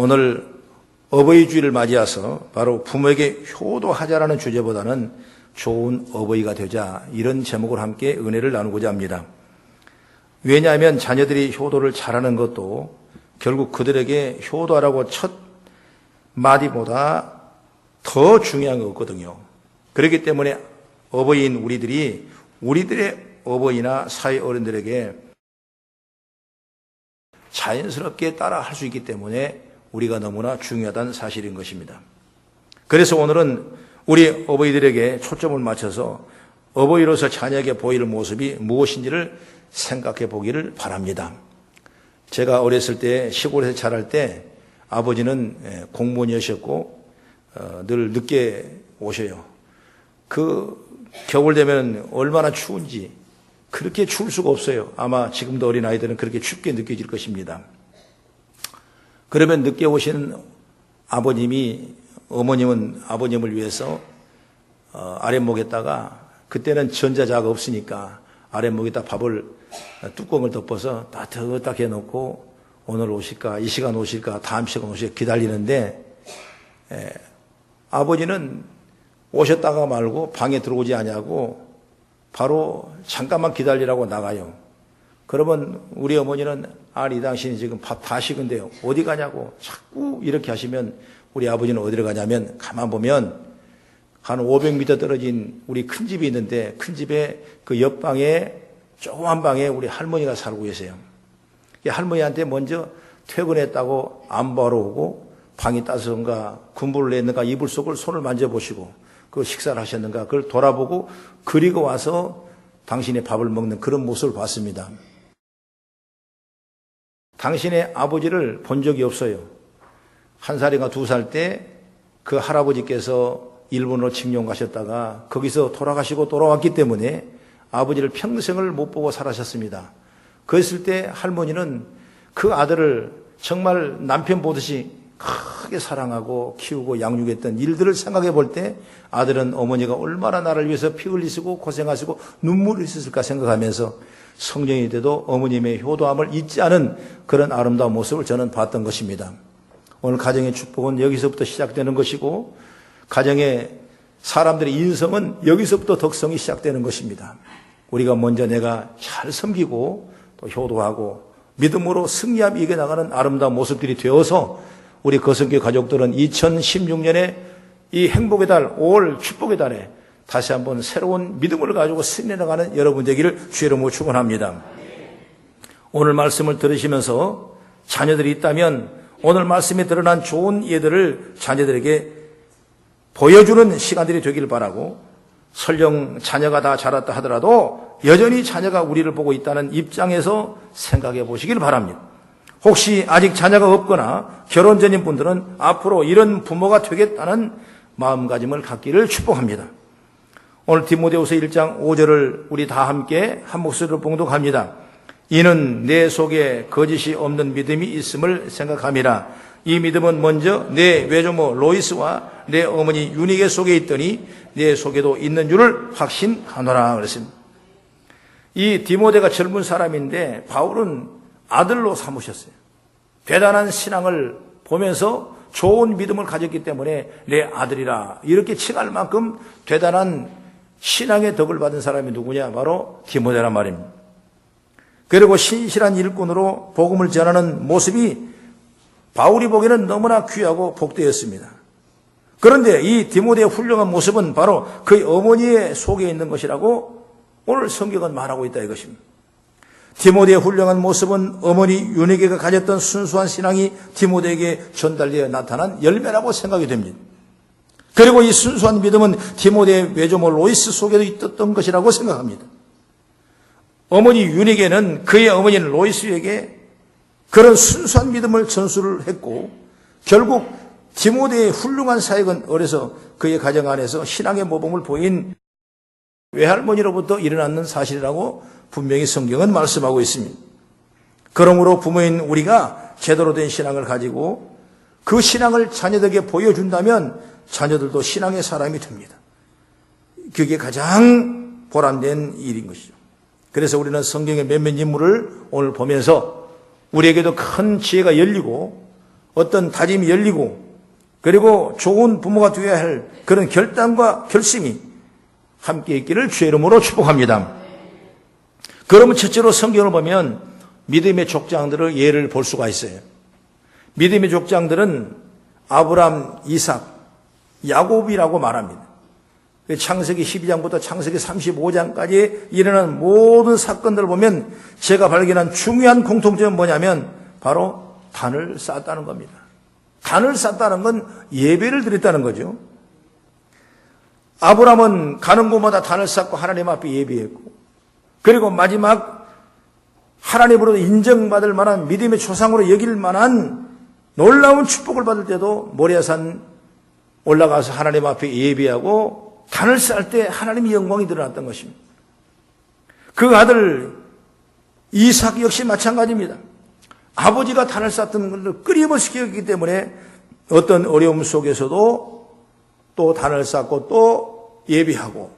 오늘 어버이 주일을 맞이해서 바로 부모에게 효도하자라는 주제보다는 좋은 어버이가 되자, 이런 제목으로 함께 은혜를 나누고자 합니다. 왜냐하면 자녀들이 효도를 잘하는 것도 결국 그들에게 효도하라고 첫 마디보다 더 중요한 거거든요. 그렇기 때문에 어버이인 우리들이 우리들의 어버이나 사회 어른들에게 자연스럽게 따라 할 수 있기 때문에 우리가 너무나 중요하다는 사실인 것입니다. 그래서 오늘은 우리 어버이들에게 초점을 맞춰서 어버이로서 자녀에게 보일 모습이 무엇인지를 생각해 보기를 바랍니다. 제가 어렸을 때 시골에서 자랄 때 아버지는 공무원이셨고 늘 늦게 오셔요. 그 겨울 되면 얼마나 추운지 그렇게 추울 수가 없어요. 아마 지금도 어린 아이들은 그렇게 춥게 느껴질 것입니다. 그러면 늦게 오시는 아버님이, 어머님은 아버님을 위해서 아랫목에다가, 그때는 전자자가 없으니까 아랫목에다 밥을 뚜껑을 덮어서 따뜻하게 해놓고 오늘 오실까, 이 시간 오실까, 다음 시간 오실까 기다리는데 아버지는 오셨다가 말고 방에 들어오지 않냐고 바로 잠깐만 기다리라고 나가요. 그러면 우리 어머니는 아니 당신이 지금 밥 다 식은데요 어디 가냐고 자꾸 이렇게 하시면 우리 아버지는 어디로 가냐면, 가만 보면 한 500m 떨어진 우리 큰 집이 있는데 큰 집에 그 옆방에 조그만 방에 우리 할머니가 살고 계세요. 이 할머니한테 먼저 퇴근했다고 안부하러 오고, 방이 따스한가 군부를 냈는가 이불 속을 손을 만져보시고 그 식사를 하셨는가 그걸 돌아보고 그리고 와서 당신의 밥을 먹는 그런 모습을 봤습니다. 당신의 아버지를 본 적이 없어요. 1살인가 2살 때 그 할아버지께서 일본으로 징용 가셨다가 거기서 돌아가시고 돌아왔기 때문에 아버지를 평생을 못 보고 살아셨습니다. 그랬을 때 할머니는 그 아들을 정말 남편 보듯이 크게 사랑하고 키우고 양육했던 일들을 생각해 볼 때 아들은 어머니가 얼마나 나를 위해서 피 흘리시고 고생하시고 눈물이 있었을까 생각하면서 성령이 돼도 어머님의 효도함을 잊지 않은 그런 아름다운 모습을 저는 봤던 것입니다. 오늘 가정의 축복은 여기서부터 시작되는 것이고, 가정의 사람들의 인성은 여기서부터 덕성이 시작되는 것입니다. 우리가 먼저 내가 잘 섬기고 또 효도하고 믿음으로 승리하며 이겨나가는 아름다운 모습들이 되어서 우리 거성교 가족들은 2016년에 이 행복의 달, 5월 축복의 달에 다시 한번 새로운 믿음을 가지고 승리해나가는 여러분 되기를 주의 이름으로 축원합니다. 오늘 말씀을 들으시면서 자녀들이 있다면 오늘 말씀에 드러난 좋은 예들을 자녀들에게 보여주는 시간들이 되기를 바라고, 설령 자녀가 다 자랐다 하더라도 여전히 자녀가 우리를 보고 있다는 입장에서 생각해 보시길 바랍니다. 혹시 아직 자녀가 없거나 결혼 전인 분들은 앞으로 이런 부모가 되겠다는 마음가짐을 갖기를 축복합니다. 오늘 디모데후서 1장 5절을 우리 다 함께 한 목소리로 봉독합니다. 이는 내 속에 거짓이 없는 믿음이 있음을 생각함이라. 이 믿음은 먼저 내 외조모 로이스와 내 어머니 유니게 속에 있더니 내 속에도 있는 줄을 확신하노라 그랬습니다. 이 디모데가 젊은 사람인데 바울은 아들로 삼으셨어요. 대단한 신앙을 보면서 좋은 믿음을 가졌기 때문에 내 아들이라 이렇게 칭할 만큼 대단한 신앙의 덕을 받은 사람이 누구냐? 바로 디모데란 말입니다. 그리고 신실한 일꾼으로 복음을 전하는 모습이 바울이 보기에는 너무나 귀하고 복되었습니다. 그런데 이 디모데의 훌륭한 모습은 바로 그의 어머니의 속에 있는 것이라고 오늘 성경은 말하고 있다 이것입니다. 디모데의 훌륭한 모습은 어머니 유니게가 가졌던 순수한 신앙이 디모데에게 전달되어 나타난 열매라고 생각이 됩니다. 그리고 이 순수한 믿음은 디모데의 외조모 로이스 속에도 있었던 것이라고 생각합니다. 어머니 유니게는 그의 어머니는 로이스에게 그런 순수한 믿음을 전수를 했고, 결국 디모데의 훌륭한 사역은 어려서 그의 가정 안에서 신앙의 모범을 보인 외할머니로부터 일어났는 사실이라고 분명히 성경은 말씀하고 있습니다. 그러므로 부모인 우리가 제대로 된 신앙을 가지고 그 신앙을 자녀들에게 보여준다면 자녀들도 신앙의 사람이 됩니다. 그게 가장 보람된 일인 것이죠. 그래서 우리는 성경의 몇몇 인물을 오늘 보면서 우리에게도 큰 지혜가 열리고 어떤 다짐이 열리고 그리고 좋은 부모가 되어야 할 그런 결단과 결심이 함께 있기를 주의 이름으로 축복합니다. 그러면 첫째로 성경을 보면 믿음의 족장들의 예를 볼 수가 있어요. 믿음의 족장들은 아브람, 이삭, 야곱이라고 말합니다. 창세기 12장부터 창세기 35장까지 일어난 모든 사건들을 보면 제가 발견한 중요한 공통점은 뭐냐면 바로 단을 쌓았다는 겁니다. 단을 쌓았다는 건 예배를 드렸다는 거죠. 아브람은 가는 곳마다 단을 쌓고 하나님 앞에 예배했고, 그리고 마지막 하나님으로 인정받을 만한 믿음의 조상으로 여길 만한 놀라운 축복을 받을 때도 모리아산 올라가서 하나님 앞에 예배하고 단을 쌓을 때 하나님의 영광이 드러났던 것입니다. 그 아들 이삭 역시 마찬가지입니다. 아버지가 단을 쌓던 것을 끊임없이 기억했기 때문에 어떤 어려움 속에서도 또 단을 쌓고 또 예배하고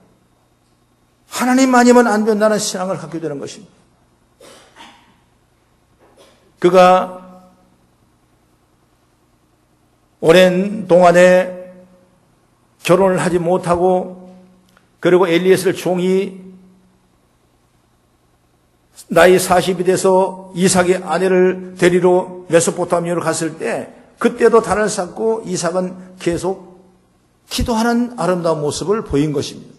하나님 아니면 안 된다는 신앙을 갖게 되는 것입니다. 그가 오랜 동안에 결혼을 하지 못하고 그리고 엘리에셀 종이 나이 40이 돼서 이삭의 아내를 데리러 메소포타미아로 갔을 때 그때도 단을 쌓고 이삭은 계속 기도하는 아름다운 모습을 보인 것입니다.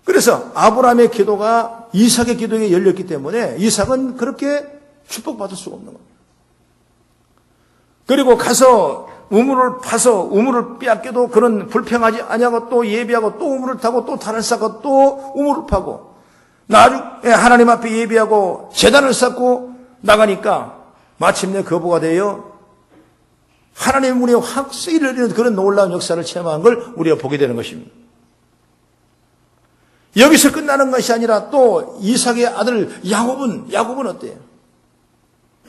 그래서 아브라함의 기도가 이삭의 기도에 열렸기 때문에 이삭은 그렇게 축복받을 수가 없는 겁니다. 그리고 가서 우물을 파서 우물을 빼앗겨도 그런 불평하지 아니하고 또 예배하고 또 우물을 타고 또 단을 쌓고 또 우물을 파고 나중에 하나님 앞에 예배하고 제단을 쌓고 나가니까 마침내 거부가 되어 하나님의 문에 확 쓰이는 그런 놀라운 역사를 체험한 걸 우리가 보게 되는 것입니다. 여기서 끝나는 것이 아니라 또 이삭의 아들 야곱은 어때요?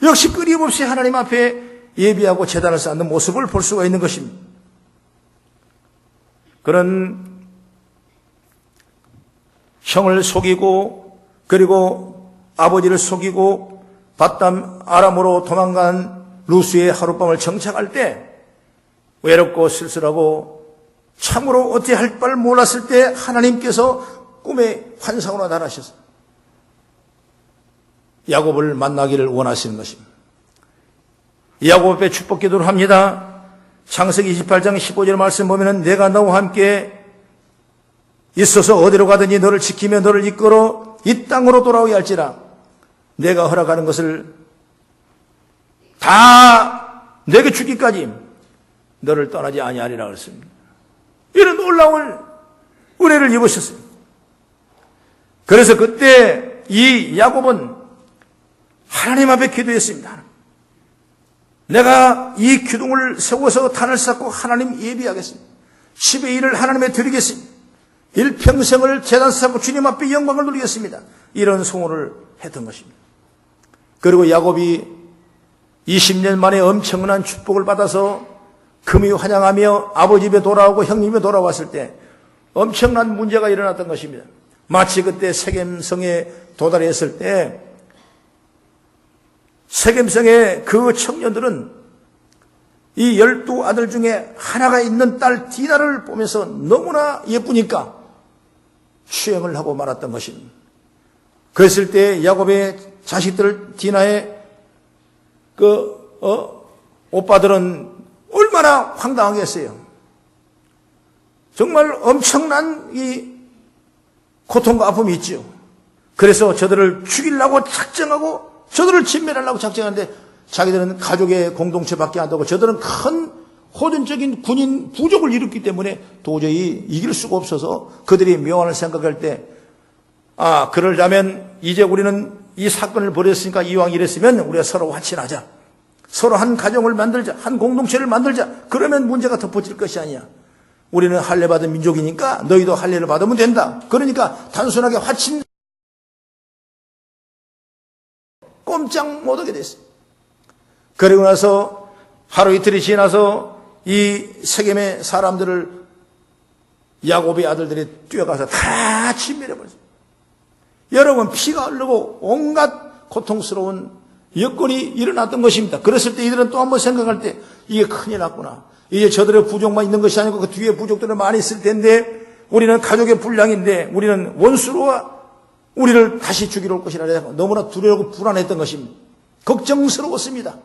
역시 끊임없이 하나님 앞에 예배하고 제단을 쌓는 모습을 볼 수가 있는 것입니다. 그런 형을 속이고 그리고 아버지를 속이고 바담 아람으로 도망간 루스의 하룻밤을 정착할 때 외롭고 쓸쓸하고 참으로 어찌 할 바를 몰랐을 때 하나님께서 꿈의 환상으로 나타나셔서 야곱을 만나기를 원하시는 것입니다. 야곱 앞에 축복 기도를 합니다. 창세기 28장 15절 말씀 보면은 내가 너와 함께 있어서 어디로 가든지 너를 지키며 너를 이끌어 이 땅으로 돌아오게 할지라 내가 허락하는 것을 다 내게 주기까지 너를 떠나지 아니하리라 그랬습니다. 이런 놀라운 은혜를 입으셨어요. 그래서 그때 이 야곱은 하나님 앞에 기도했습니다. 내가 이 기둥을 세워서 단을 쌓고 하나님 예비하겠습니다. 10의 1을 하나님에 드리겠습니다. 일평생을 제단 쌓고 주님 앞에 영광을 누리겠습니다. 이런 소원을 했던 것입니다. 그리고 야곱이 20년 만에 엄청난 축복을 받아서 금이 환영하며 아버지 집에 돌아오고 형님 집에 돌아왔을 때 엄청난 문제가 일어났던 것입니다. 마치 그때 세겜성에 도달했을 때 세겜성의 그 청년들은 이 12아들 중에 하나가 있는 딸 디나를 보면서 너무나 예쁘니까 추행을 하고 말았던 것입니다. 그랬을 때 야곱의 자식들 디나의 오빠들은 얼마나 황당하겠어요. 정말 엄청난 이 고통과 아픔이 있죠. 그래서 저들을 죽이려고 작정하고 저들을 진멸하려고 작정하는데 자기들은 가족의 공동체밖에 안 되고 저들은 큰 호전적인 군인 부족을 일으켰기 때문에 도저히 이길 수가 없어서 그들이 명안을 생각할 때 그러려면 이제 우리는 이 사건을 벌였으니까 이왕 이랬으면 우리가 서로 화친하자. 서로 한 가정을 만들자. 한 공동체를 만들자. 그러면 문제가 덮어질 것이 아니야. 우리는 할례 받은 민족이니까 너희도 할례를 받으면 된다. 그러니까 단순하게 화친 꼼짝 못하게 됐어요. 그리고 나서 하루 이틀이 지나서 이 세겜의 사람들을 야곱의 아들들이 뛰어가서 다 침멸해버렸어요. 여러분 피가 흐르고 온갖 고통스러운 여건이 일어났던 것입니다. 그랬을 때 이들은 또 한번 생각할 때 이게 큰일 났구나. 이제 저들의 부족만 있는 것이 아니고 그 뒤에 부족들은 많이 있을 텐데 우리는 가족의 분량인데 우리는 원수로와 우리를 다시 죽이러 올 것이라 너무나 두려우고 불안했던 것입니다. 걱정스러웠습니다.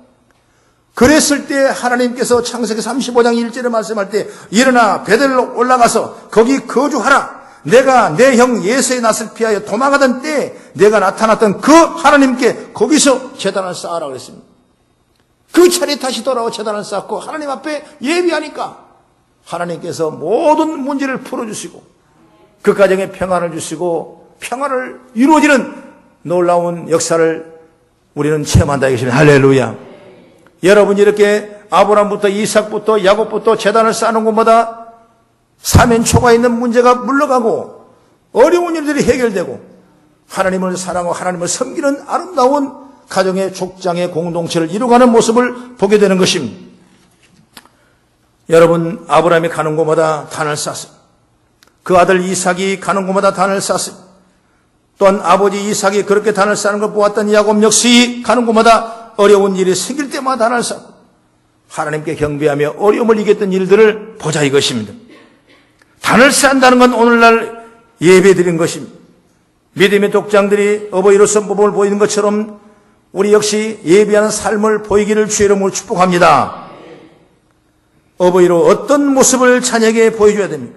그랬을 때 하나님께서 창세기 35장 1절에 말씀할 때 일어나 베들로 올라가서 거기 거주하라. 내가 내 형 예수의 낯을 피하여 도망하던 때에 내가 나타났던 그 하나님께 거기서 제단을 쌓으라 그랬습니다. 그 차례 다시 돌아와 제단을 쌓고 하나님 앞에 예비하니까 하나님께서 모든 문제를 풀어주시고 그 가정에 평안을 주시고 평안을 이루어지는 놀라운 역사를 우리는 체험한다 이것입니다. 할렐루야. 여러분이 이렇게 아브라함부터 이삭부터 야곱부터 제단을 쌓는 곳마다 사면초가 있는 문제가 물러가고 어려운 일들이 해결되고 하나님을 사랑하고 하나님을 섬기는 아름다운 가정의 족장의 공동체를 이루어가는 모습을 보게 되는 것입니다. 여러분, 아브라함이 가는 곳마다 단을 쌓았습니다. 그 아들 이삭이 가는 곳마다 단을 쌓았습니다. 또한 아버지 이삭이 그렇게 단을 쌓는 걸 보았던 야곱 역시 가는 곳마다 어려운 일이 생길 때마다 단을 쌓고 하나님께 경배하며 어려움을 이겼던 일들을 보자 이것입니다. 단을 쌓는다는 건 오늘날 예배드린 것입니다. 믿음의 독장들이 어버이로서 모범을 보이는 것처럼 우리 역시 예배하는 삶을 보이기를 주의 이름으로 축복합니다. 어버이로 어떤 모습을 자녀에게 보여줘야 됩니까?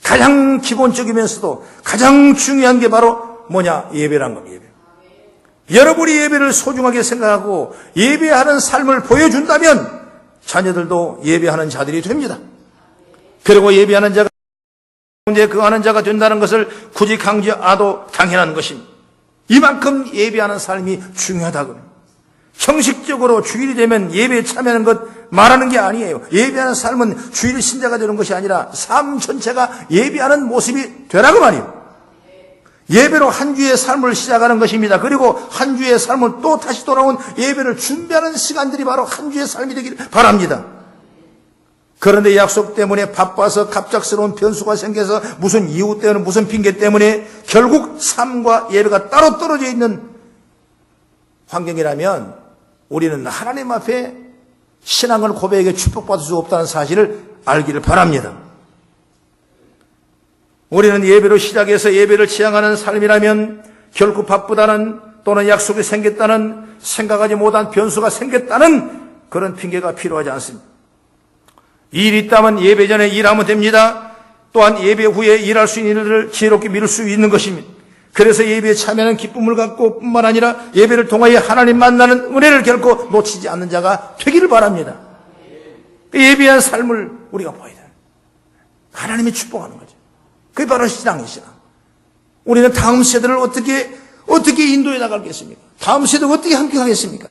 가장 기본적이면서도 가장 중요한 게 바로 뭐냐? 예배란 겁니다. 예배. 여러분이 예배를 소중하게 생각하고 예배하는 삶을 보여준다면 자녀들도 예배하는 자들이 됩니다. 그리고 예배하는 자가 가운데 거하는 자가 된다는 것을 굳이 강조 안 해도 당연한 것입니다. 이만큼 예배하는 삶이 중요하다고. 형식적으로 주일이 되면 예배에 참여하는 것 말하는 게 아니에요. 예배하는 삶은 주일 신자가 되는 것이 아니라 삶 전체가 예배하는 모습이 되라고 말이에요. 예배로 한 주의 삶을 시작하는 것입니다. 그리고 한 주의 삶을 또 다시 돌아온 예배를 준비하는 시간들이 바로 한 주의 삶이 되길 바랍니다. 그런데 약속 때문에 바빠서 갑작스러운 변수가 생겨서 무슨 이유 때문에 무슨 핑계 때문에 결국 삶과 예배가 따로 떨어져 있는 환경이라면 우리는 하나님 앞에 신앙을 고백에 축복받을 수 없다는 사실을 알기를 바랍니다. 우리는 예배로 시작해서 예배를 지향하는 삶이라면 결코 바쁘다는 또는 약속이 생겼다는 생각하지 못한 변수가 생겼다는 그런 핑계가 필요하지 않습니다. 일이 있다면 예배 전에 일하면 됩니다. 또한 예배 후에 일할 수 있는 일을 지혜롭게 미룰 수 있는 것입니다. 그래서 예배에 참여하는 기쁨을 갖고 뿐만 아니라 예배를 통하여 하나님 만나는 은혜를 결코 놓치지 않는 자가 되기를 바랍니다. 예배한 삶을 우리가 보여야 돼요. 하나님이 축복하는 거죠. 그게 바로 신앙이에요, 신앙. 우리는 다음 세대를 어떻게 인도해 나가겠습니까? 다음 세대가 어떻게 함께 하겠습니까?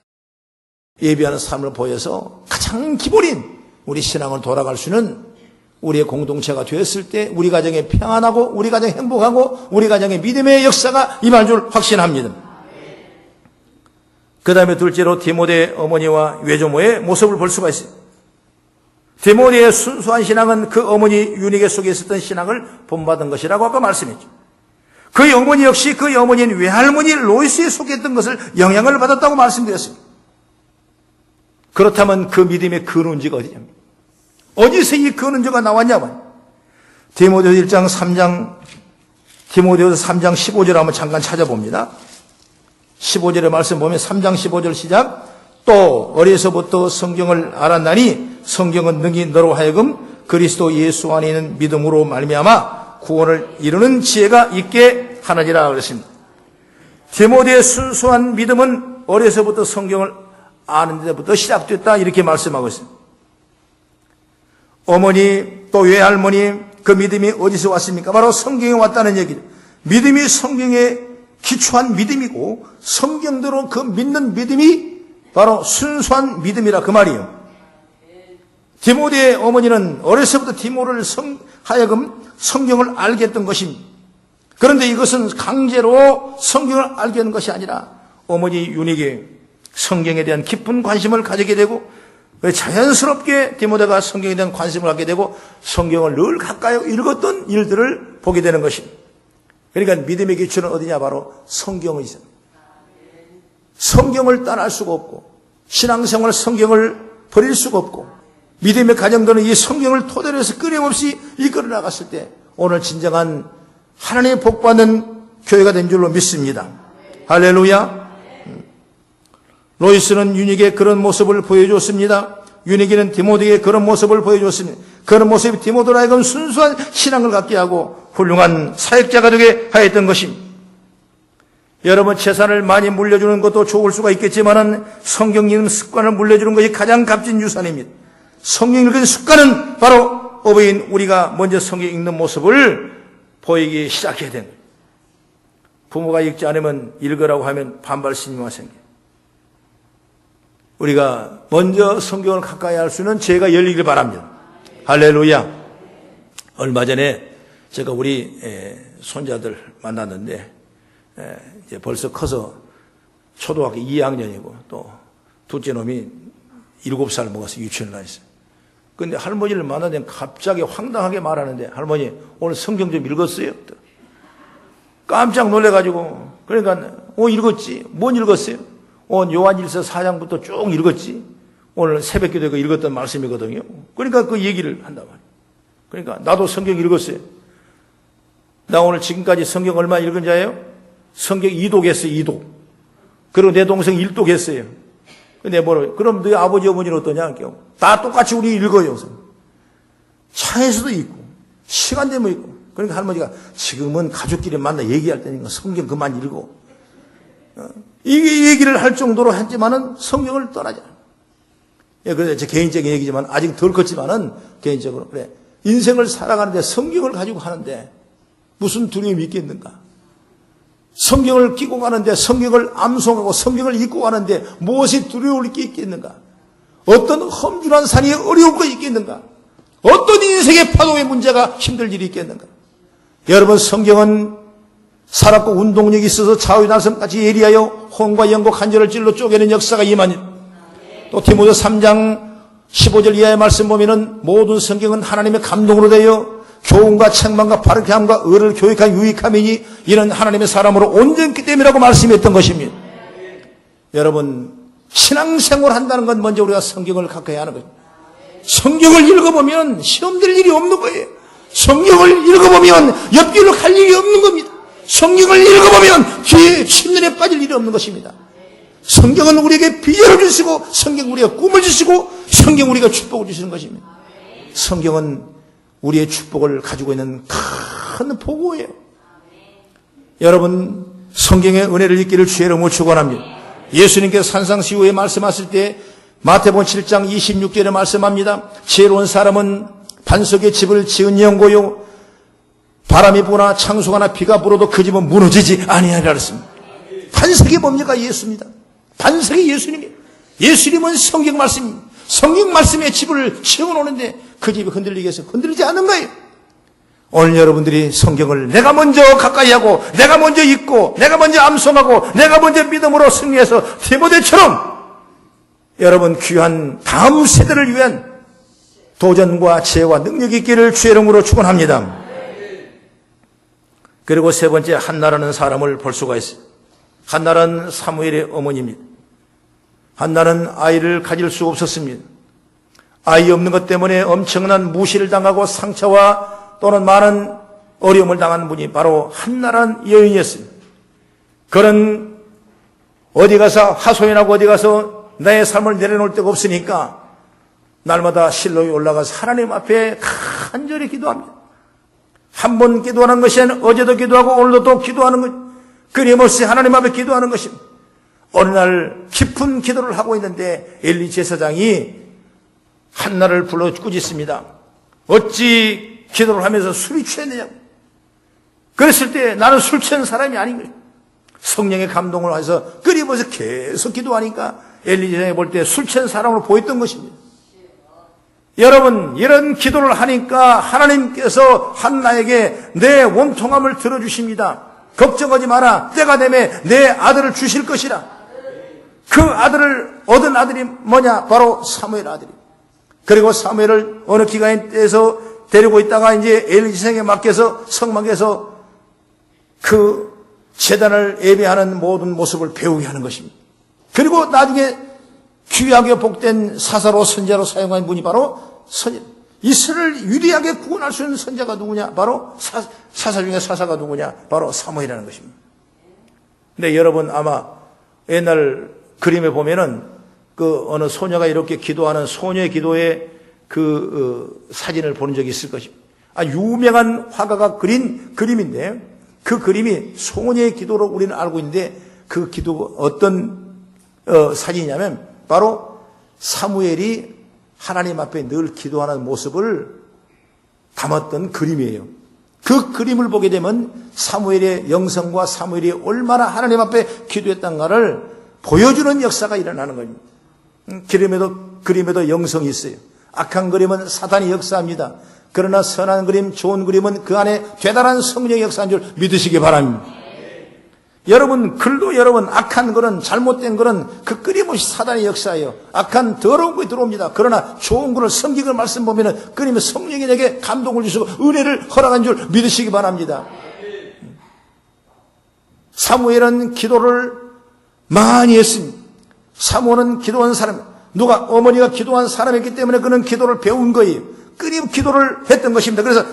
예배하는 삶을 보여서 가장 기본인 우리 신앙을 돌아갈 수는 우리의 공동체가 되었을 때 우리 가정에 평안하고 우리 가정에 행복하고 우리 가정에 믿음의 역사가 임할 줄 확신합니다. 그 다음에 둘째로 디모데 어머니와 외조모의 모습을 볼 수가 있어요. 디모데의 순수한 신앙은 그 어머니 유니게 속에 있었던 신앙을 본받은 것이라고 아까 말씀했죠. 그 어머니 역시 그 어머니인 외할머니 로이스에 속했던 것을 영향을 받았다고 말씀드렸습니다. 그렇다면 그 믿음의 근원지가 어디냐면 어디서 이 근원지가 나왔냐면 디모데후서 1장 3장 디모데후서 3장 15절 한번 잠깐 찾아봅니다. 15절의 말씀 보면 3장 15절 시작. 또 어려서부터 성경을 알았나니 성경은 능히 너로 하여금 그리스도 예수 안에 있는 믿음으로 말미암아 구원을 이루는 지혜가 있게 하느니라 그랬습니다. 디모데의 순수한 믿음은 어려서부터 성경을 아는 데부터 시작됐다 이렇게 말씀하고 있습니다. 어머니 또 외할머니 그 믿음이 어디서 왔습니까? 바로 성경에 왔다는 얘기죠. 믿음이 성경에 기초한 믿음이고 성경대로 그 믿는 믿음이 바로 순수한 믿음이라 그 말이에요. 디모데의 어머니는 어려서부터 디모를 하여금 성경을 알게 했던 것입니다. 그런데 이것은 강제로 성경을 알게 하는 것이 아니라 어머니 유니게 성경에 대한 깊은 관심을 가지게 되고 자연스럽게 디모데가 성경에 대한 관심을 갖게 되고 성경을 늘 가까이 읽었던 일들을 보게 되는 것입니다. 그러니까 믿음의 기초는 어디냐? 바로 성경의 있습니다. 성경을 떠날 수가 없고 신앙생활 성경을 버릴 수가 없고 믿음의 가정들은 이 성경을 토대로 해서 끊임없이 이끌어 나갔을 때 오늘 진정한 하나님의 복받는 교회가 된 줄로 믿습니다. 할렐루야. 로이스는 유닉에 그런 모습을 보여줬습니다. 유닉이는 디모데에게 그런 모습을 보여줬습니다. 그런 모습이 디모데로 하여금 순수한 신앙을 갖게 하고 훌륭한 사역자가 되게 하였던 것입니다. 여러분, 재산을 많이 물려주는 것도 좋을 수가 있겠지만은 성경 읽는 습관을 물려주는 것이 가장 값진 유산입니다. 성경 읽는 습관은 바로 어버이인 우리가 먼저 성경 읽는 모습을 보이기 시작해야 되는 거예요. 부모가 읽지 않으면 읽으라고 하면 반발 심리가 생겨요. 우리가 먼저 성경을 가까이 할 수 있는 죄가 열리길 바랍니다. 할렐루야. 얼마 전에 제가 우리 손자들 만났는데 이제 벌써 커서 초등학교 2학년이고 또 둘째 놈이 7살 먹어서 유치원을 다녔어요. 근데 할머니를 만나면 갑자기 황당하게 말하는데, 할머니 오늘 성경 좀 읽었어요? 깜짝 놀래가지고, 그러니까 읽었지. 뭔 읽었어요? 요한일서 4장부터 쭉 읽었지. 오늘 새벽기도에 읽었던 말씀이거든요. 그러니까 그 얘기를 한단 말이에요. 그러니까 나도 성경 읽었어요. 나 오늘 지금까지 성경 얼마 읽은 자예요? 성경 2독했어요. 2독. 그리고 내 동생 1독했어요. 근데 그럼 너희 아버지 어머니는 어떠냐? 다 똑같이 우리 읽어요. 차에서도 읽고 시간 되면 읽고. 그러니까 할머니가 지금은 가족끼리 만나 얘기할 때니까 성경 그만 읽어. 이 얘기를 할 정도로 했지만은 성경을 떠나지 않아요. 그래서 제 개인적인 얘기지만 아직 덜 컸지만은 개인적으로 그래. 인생을 살아가는데 성경을 가지고 하는데 무슨 두려움이 있겠는가? 성경을 끼고 가는데 성경을 암송하고 성경을 읽고 가는데 무엇이 두려울 게 있겠는가? 어떤 험준한 산이 어려울 게 있겠는가? 어떤 인생의 파동의 문제가 힘들 일이 있겠는가? 여러분, 성경은 살았고 운동력이 있어서 좌우 날섬같이 예리하여 혼과 영과 간절을 찔러 쪼개는 역사가 임하니, 또 디모데 3장 15절 이하의 말씀 보면은 모든 성경은 하나님의 감동으로 되어 교훈과 책망과 바르게 함과 의를 교육한 유익함이니 이는 하나님의 사람으로 온전히 때문이라고 말씀했던 것입니다. 여러분, 신앙생활 한다는 건 먼저 우리가 성경을 가까이 하는 거예요. 성경을 읽어보면 시험될 일이 없는 거예요. 성경을 읽어보면 옆길로 갈 일이 없는 겁니다. 성경을 읽어보면 뒤에 침륜에 빠질 일이 없는 것입니다. 성경은 우리에게 비전을 주시고 성경 우리가 꿈을 주시고 성경 우리가 축복을 주시는 것입니다. 성경은 우리의 축복을 가지고 있는 큰 보고예요. 여러분, 성경의 은혜를 잊기를 주의 이름으로 축원합니다. 예수님께서 산상수훈에 말씀하실 때 마태복음 7장 26절에 말씀합니다. 지혜로운 사람은 반석의 집을 지은 영고요 바람이 부거나 창수가나 비가 불어도 그 집은 무너지지 아니하리라 그랬습니다. 반석이 뭡니까? 예수입니다. 반석이 예수님이에요. 예수님은 성경 말씀입니다. 성경 말씀의 집을 지어놓는데 그 집이 흔들리겠어요? 흔들리지 않는 거예요. 오늘 여러분들이 성경을 내가 먼저 가까이 하고 내가 먼저 읽고 내가 먼저 암송하고 내가 먼저 믿음으로 승리해서 디모데처럼 여러분 귀한 다음 세대를 위한 도전과 지혜와 능력이 있기를 주의 이름으로 축원합니다. 그리고 세 번째, 한나라는 사람을 볼 수가 있어요. 한나라는 사무엘의 어머니입니다. 한나는 아이를 가질 수 없었습니다. 아이 없는 것 때문에 엄청난 무시를 당하고 상처와 또는 많은 어려움을 당하는 분이 바로 한나라는 여인이었어요. 그런 어디 가서 하소연하고 어디 가서 나의 삶을 내려놓을 데가 없으니까 날마다 실로에 올라가서 하나님 앞에 간절히 기도합니다. 한 번 기도하는 것이 아니라 어제도 기도하고 오늘도 또 기도하는 것, 끊임없이 하나님 앞에 기도하는 것입니다. 어느 날 깊은 기도를 하고 있는데 엘리 제사장이 한나를 불러 꾸짖습니다. 어찌 기도를 하면서 술이 취했느냐고. 그랬을 때 나는 술 취한 사람이 아닌 거예요. 성령의 감동을 해서 끊임없이 계속 기도하니까 엘리 제사장이 볼 때 술 취한 사람으로 보였던 것입니다. 여러분, 이런 기도를 하니까 하나님께서 한나에게 내 원통함을 들어주십니다. 걱정하지 마라. 때가 되면 내 아들을 주실 것이라. 그 아들을 얻은 아들이 뭐냐? 바로 사무엘 아들이. 그리고 사무엘을 어느 기간에서 데리고 있다가 이제 엘리 제사장에게 맡겨서 성막에서 그 제단을 예배하는 모든 모습을 배우게 하는 것입니다. 그리고 나중에 귀하게 복된 사사로 선자로 사용한 분이 바로 선자. 이스라엘을 유리하게 구원할 수 있는 선자가 누구냐? 바로 사사 중에 사사가 누구냐? 바로 사무엘이라는 것입니다. 근데 여러분 아마 옛날 그림에 보면은 그 어느 소녀가 이렇게 기도하는 소녀의 기도의 사진을 보는 적이 있을 것입니다. 유명한 화가가 그린 그림인데 그 그림이 소녀의 기도로 우리는 알고 있는데 그 기도가 어떤 사진이냐면 바로 사무엘이 하나님 앞에 늘 기도하는 모습을 담았던 그림이에요. 그 그림을 보게 되면 사무엘의 영성과 사무엘이 얼마나 하나님 앞에 기도했던가를 보여주는 역사가 일어나는 겁니다. 그림에도 영성이 있어요. 악한 그림은 사단이 역사합니다. 그러나 선한 그림, 좋은 그림은 그 안에 대단한 성령의 역사인 줄 믿으시기 바랍니다. 여러분 글도 여러분 악한 글은 잘못된 글은 그 끊임없이 사단의 역사예요. 악한 더러운 것이 들어옵니다. 그러나 좋은 글을 성경을 말씀 보면은 끊임없이 성령이 내게 감동을 주시고 은혜를 허락한 줄 믿으시기 바랍니다. 사무엘은 기도를 많이 했습니다. 사무엘은 기도한 사람, 어머니가 기도한 사람이기 때문에 그는 기도를 배운 거예요. 끊임없이 기도를 했던 것입니다. 그래서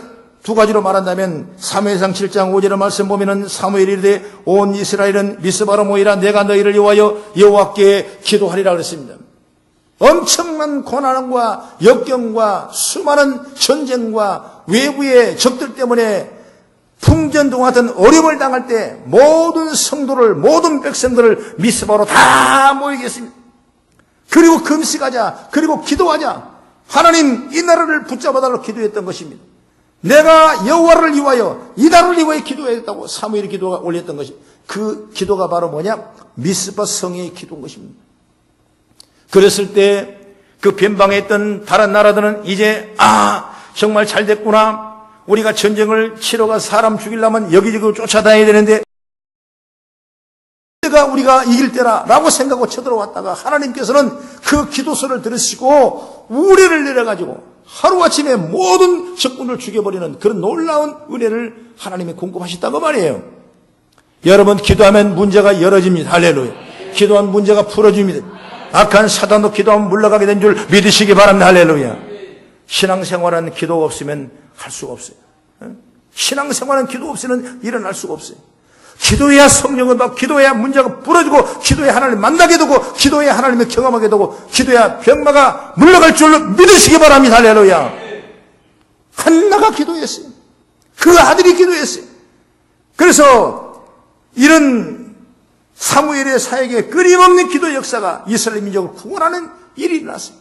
두 가지로 말한다면 사무엘상 7장 5절의 말씀 보면은 사무엘이 이르되 온 이스라엘은 미스바로 모이라 내가 너희를 위하여 여호와께 기도하리라 그랬습니다. 엄청난 고난과 역경과 수많은 전쟁과 외부의 적들 때문에 풍전등 같은 어려움을 당할 때 모든 성도를 모든 백성들을 미스바로 다 모이게 했습니다. 그리고 금식하자, 그리고 기도하자. 하나님 이 나라를 붙잡아달라고 기도했던 것입니다. 내가 여호와를 위하여 이 나라를 위하여 기도했다고 사무엘의 기도가 올렸던 것입니다. 그 기도가 바로 뭐냐? 미스바 성의 기도인 것입니다. 그랬을 때 그 변방에 있던 다른 나라들은 이제 정말 잘 됐구나. 우리가 전쟁을 치러가 사람 죽이려면 여기저기 쫓아다녀야 되는데 우리가 이길 때라라고 생각하고 쳐들어왔다가 하나님께서는 그 기도서를 들으시고 우레를 내려가지고 하루아침에 모든 적군을 죽여버리는 그런 놀라운 은혜를 하나님이 공급하셨다고 말이에요. 여러분 기도하면 문제가 열어집니다. 할렐루야. 기도하면 문제가 풀어집니다. 악한 사단도 기도하면 물러가게 된 줄 믿으시기 바랍니다. 할렐루야. 신앙생활은 기도가 없으면 할 수가 없어요. 신앙생활은 기도 없이는 일어날 수가 없어요. 기도해야 성령을 받고 기도해야 문제가 풀어지고 기도해야 하나님 만나게 되고 기도해야 하나님을 경험하게 되고 기도해야 병마가 물러갈 줄 믿으시기 바랍니다. 할렐루야. 한나가 기도했어요. 그 아들이 기도했어요. 그래서 이런 사무엘의 사역에 끊임없는 기도 역사가 이스라엘 민족을 구원하는 일이 일어났어요.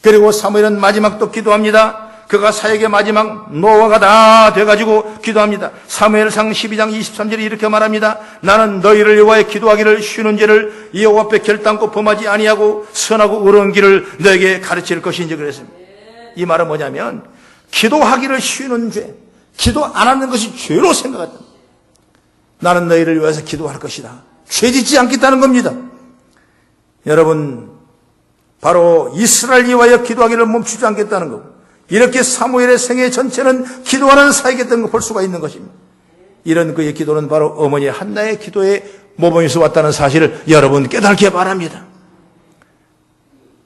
그리고 사무엘은 마지막 또 기도합니다. 그가 사역의 마지막 노아가 다 돼가지고 기도합니다. 사무엘상 12장 23절에 이렇게 말합니다. 나는 너희를 위하여 기도하기를 쉬는 죄를 여호와 앞에 결단코 범하지 아니하고 선하고 의로운 길을 너에게 가르칠 것인지 그랬습니다. 이 말은 뭐냐면 기도하기를 쉬는 죄, 기도 안 하는 것이 죄로 생각한다. 나는 너희를 위해서 기도할 것이다. 죄 짓지 않겠다는 겁니다. 여러분 바로 이스라엘 위하여 기도하기를 멈추지 않겠다는 거고 이렇게 사무엘의 생애 전체는 기도하는 사역이었던 걸 볼 수가 있는 것입니다. 이런 그의 기도는 바로 어머니 한나의 기도에 모범에서 왔다는 사실을 여러분 깨닫게 바랍니다.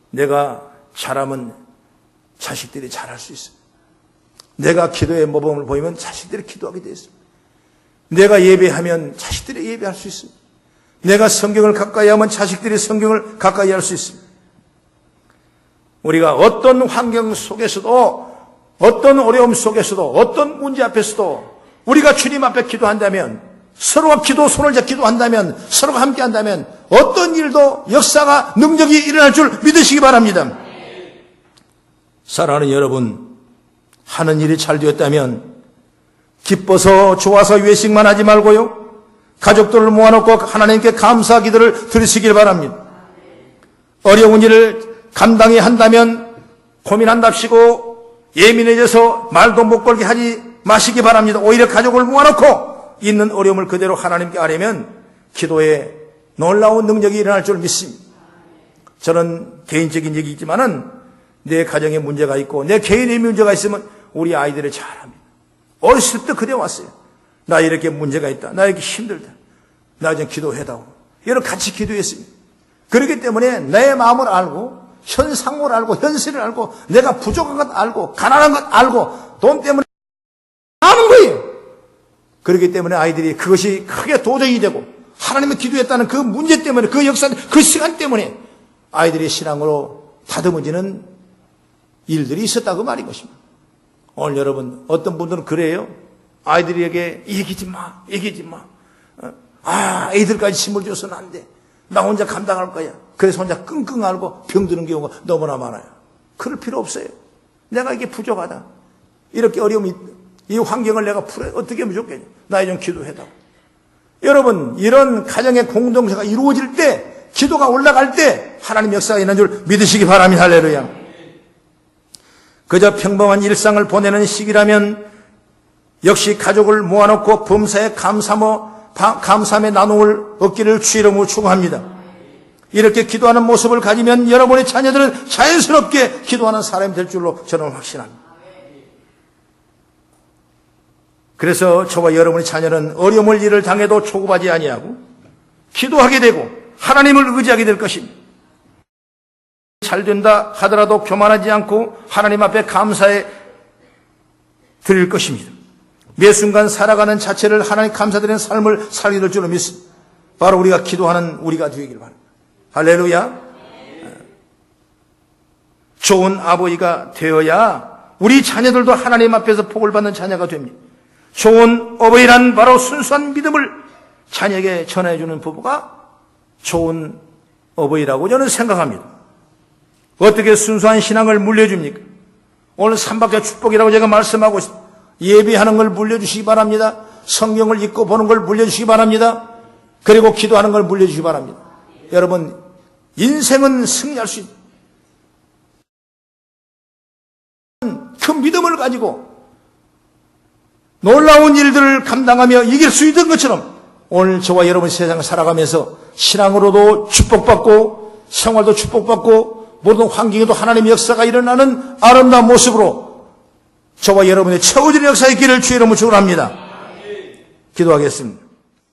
내가 잘하면 자식들이 잘할 수 있어요. 내가 기도의 모범을 보이면 자식들이 기도하게 되어 있습니다. 내가 예배하면 자식들이 예배할 수 있습니다. 내가 성경을 가까이 하면 자식들이 성경을 가까이 할 수 있습니다. 우리가 어떤 환경 속에서도 어떤 어려움 속에서도 어떤 문제 앞에서도 우리가 주님 앞에 기도한다면 서로가 손을 잡고 기도한다면 서로가 함께 한다면 어떤 일도 역사가 능력이 일어날 줄 믿으시기 바랍니다. 사랑하는 여러분, 하는 일이 잘 되었다면 기뻐서 좋아서 외식만 하지 말고요. 가족들을 모아놓고 하나님께 감사 기도를 드리시길 바랍니다. 어려운 일을 감당해야 한다면 고민한답시고 예민해져서 말도 못 걸게 하지 마시기 바랍니다. 오히려 가족을 모아놓고 있는 어려움을 그대로 하나님께 아뢰면 기도에 놀라운 능력이 일어날 줄 믿습니다. 저는 개인적인 얘기이지만은 내 가정에 문제가 있고 내 개인의 문제가 있으면 우리 아이들을 잘합니다. 어렸을 때 그대 왔어요. 나 이렇게 문제가 있다. 나 이렇게 힘들다. 나 좀 기도해다오. 여러분 같이 기도했습니다. 그렇기 때문에 내 마음을 알고 현상을 알고 현실을 알고 내가 부족한 것 알고 가난한 것 알고 돈 때문에 아는 거예요. 그렇기 때문에 아이들이 그것이 크게 도전이 되고 하나님을 기도했다는 그 문제 때문에 그 역사 그 시간 때문에 아이들이 신앙으로 다듬어지는 일들이 있었다고 말인 것입니다. 오늘 여러분 어떤 분들은 그래요. 아이들에게 얘기하지 마. 애들까지 짐을 줘서는 안 돼. 나 혼자 감당할 거야. 그래서 혼자 끙끙 앓고 병드는 경우가 너무나 많아요. 그럴 필요 없어요. 내가 이게 부족하다. 이렇게 어려움이 이 환경을 내가 어떻게 하면 좋겠냐. 나에 좀 기도해다오. 여러분 이런 가정의 공동체가 이루어질 때 기도가 올라갈 때 하나님 역사가 있는 줄 믿으시기 바랍니다. 할렐루야. 그저 평범한 일상을 보내는 시기라면 역시 가족을 모아놓고 범사에 감사함의 나눔을 얻기를 주 이름으로 축원합니다. 이렇게 기도하는 모습을 가지면 여러분의 자녀들은 자연스럽게 기도하는 사람이 될 줄로 저는 확신합니다. 그래서 저와 여러분의 자녀는 어려움을 일을 당해도 조급하지 아니하고 기도하게 되고 하나님을 의지하게 될 것입니다. 잘 된다 하더라도 교만하지 않고 하나님 앞에 감사해 드릴 것입니다. 매 순간 살아가는 자체를 하나님 감사드리는 삶을 살게 될 줄로 믿습니다. 바로 우리가 기도하는 우리가 되기를 바랍니다. 할렐루야. 좋은 아버지가 되어야 우리 자녀들도 하나님 앞에서 복을 받는 자녀가 됩니다. 좋은 어버이란 바로 순수한 믿음을 자녀에게 전해주는 부부가 좋은 어버이라고 저는 생각합니다. 어떻게 순수한 신앙을 물려줍니까? 오늘 삼박자 축복이라고 제가 말씀하고 있습니다. 예배하는 걸 물려주시기 바랍니다. 성경을 읽고 보는 걸 물려주시기 바랍니다. 그리고 기도하는 걸 물려주시기 바랍니다. 여러분 인생은 승리할 수 있는 그 믿음을 가지고 놀라운 일들을 감당하며 이길 수 있는 것처럼 오늘 저와 여러분 세상을 살아가면서 신앙으로도 축복받고 생활도 축복받고 모든 환경에도 하나님의 역사가 일어나는 아름다운 모습으로 저와 여러분의 채워지는 역사의 길을 주의 이름으로 축원합니다. 기도하겠습니다.